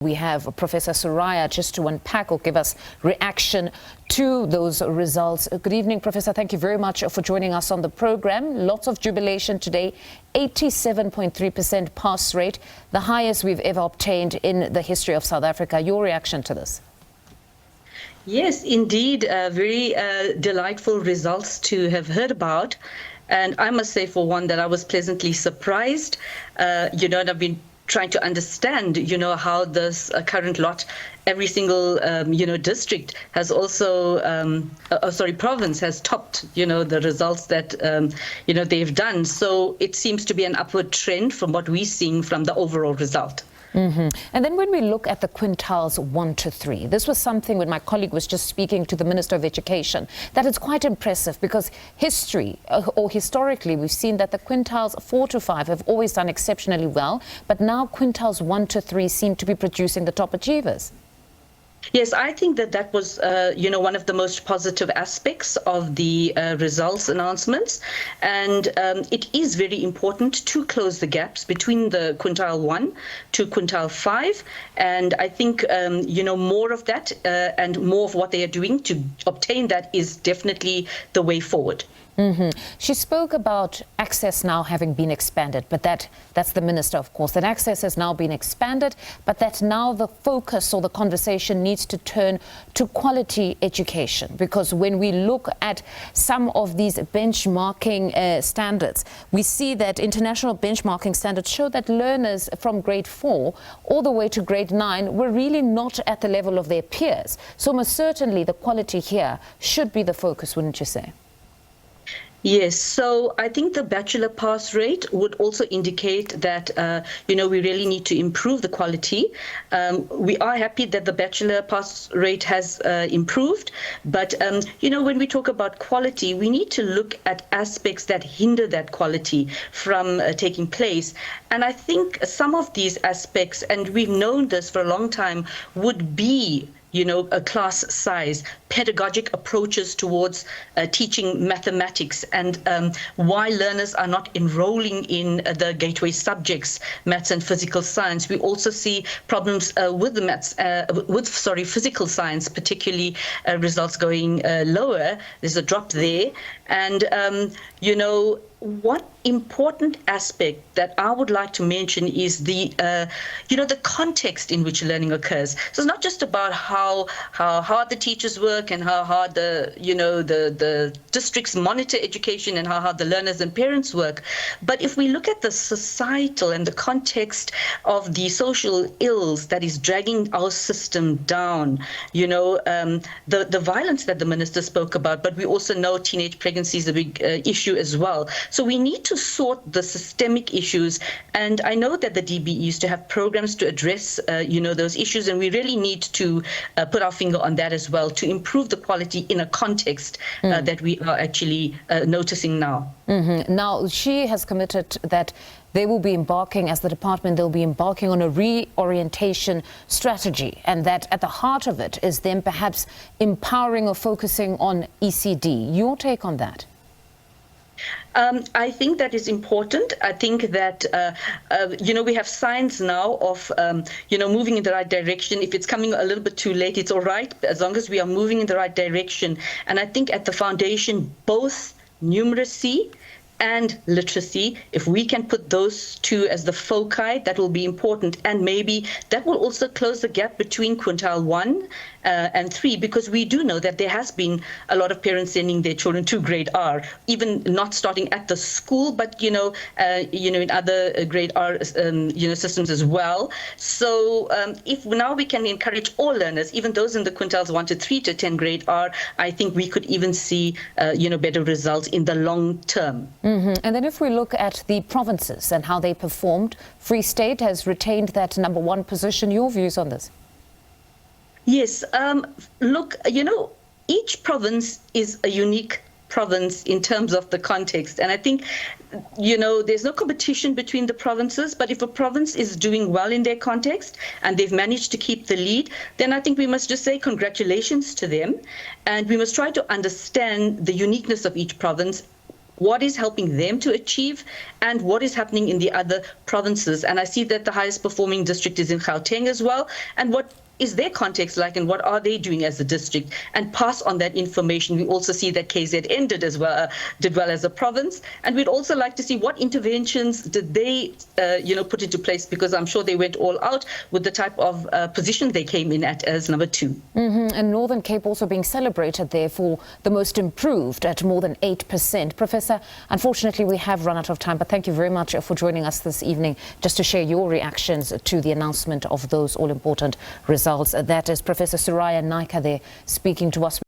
We have Professor Suraiya just to unpack or give us reaction to those results. Good evening, Professor. Thank you very much for joining us on the program. Lots of jubilation today. 87.3% pass rate, the highest we've ever obtained in the history of South Africa. Your reaction to this? Yes, indeed, very delightful results to have heard about. And I must say, for one, that I was pleasantly surprised. And I've been trying to understand, how this current lot, every single, district has also, province has topped, the results that, they've done. So it seems to be an upward trend from what we're seeing from the overall result. Mm-hmm. And then when we look at the quintiles 1 to 3, this was something when my colleague was just speaking to the Minister of Education, that it's quite impressive because historically, we've seen that the quintiles 4 to 5 have always done exceptionally well, but now quintiles 1 to 3 seem to be producing the top achievers. Yes, I think that was, one of the most positive aspects of the results announcements. And it is very important to close the gaps between the quintile 1 to quintile 5. And I think, more of that and more of what they are doing to obtain that is definitely the way forward. Mm-hmm. She spoke about access now having been expanded, but that's the minister, of course, that access has now been expanded, but that now the focus or the conversation needs to turn to quality education. Because when we look at some of these benchmarking standards, we see that international benchmarking standards show that learners from grade 4 all the way to grade 9 were really not at the level of their peers. So most certainly the quality here should be the focus, wouldn't you say? Yes, so I think the bachelor pass rate would also indicate that, we really need to improve the quality. We are happy that the bachelor pass rate has improved. But, when we talk about quality, we need to look at aspects that hinder that quality from taking place. And I think some of these aspects, and we've known this for a long time, would be a class size, pedagogic approaches towards teaching mathematics, and why learners are not enrolling in the gateway subjects, maths and physical science. We also see problems with the physical science, particularly results going lower. There's a drop there. And, one important aspect that I would like to mention is the context in which learning occurs. So it's not just about how hard the teachers work and how hard the districts monitor education and how hard the learners and parents work. But if we look at the societal and the context of the social ills that is dragging our system down, the violence that the minister spoke about, but we also know teenage pregnancy is a big issue as well. So we need to sort the systemic issues, and I know that the DB used to have programs to address, those issues, and we really need to put our finger on that as well to improve the quality in a context that we are actually noticing now. Mm-hmm. Now, she has committed that they will be embarking, as the department, they'll be embarking on a reorientation strategy, and that at the heart of it is them perhaps empowering or focusing on ECD. Your take on that? I think that is important. I think that, we have signs now of, moving in the right direction. If it's coming a little bit too late, it's all right, as long as we are moving in the right direction. And I think at the foundation, both numeracy and literacy, if we can put those two as the foci, that will be important. And maybe that will also close the gap between quintile 1 and 3, because we do know that there has been a lot of parents sending their children to grade R, even not starting at the school, but in other grade R systems as well. So if now we can encourage all learners, even those in the quintiles 1 to 3, to attend grade R, I think we could even see better results in the long term. Mm-hmm. And then if we look at the provinces and how they performed, Free State has retained that #1 position. Your views on this? Yes, look, each province is a unique province in terms of the context. And I think, there's no competition between the provinces, but if a province is doing well in their context and they've managed to keep the lead, then I think we must just say congratulations to them. And we must try to understand the uniqueness of each province what is helping them to achieve, and what is happening in the other provinces. And I see that the highest performing district is in Gauteng as well, and what is their context like, and what are they doing as a district, and pass on that information. We also see that KZN did well as a province, and we'd also like to see what interventions did they put into place, because I'm sure they went all out with the type of position they came in at as number 2. And Northern Cape also being celebrated there for the most improved at more than 8%. Professor, unfortunately we have run out of time, but thank you very much for joining us this evening just to share your reactions to the announcement of those all-important results. That is Professor Suraiya Naicker there speaking to us.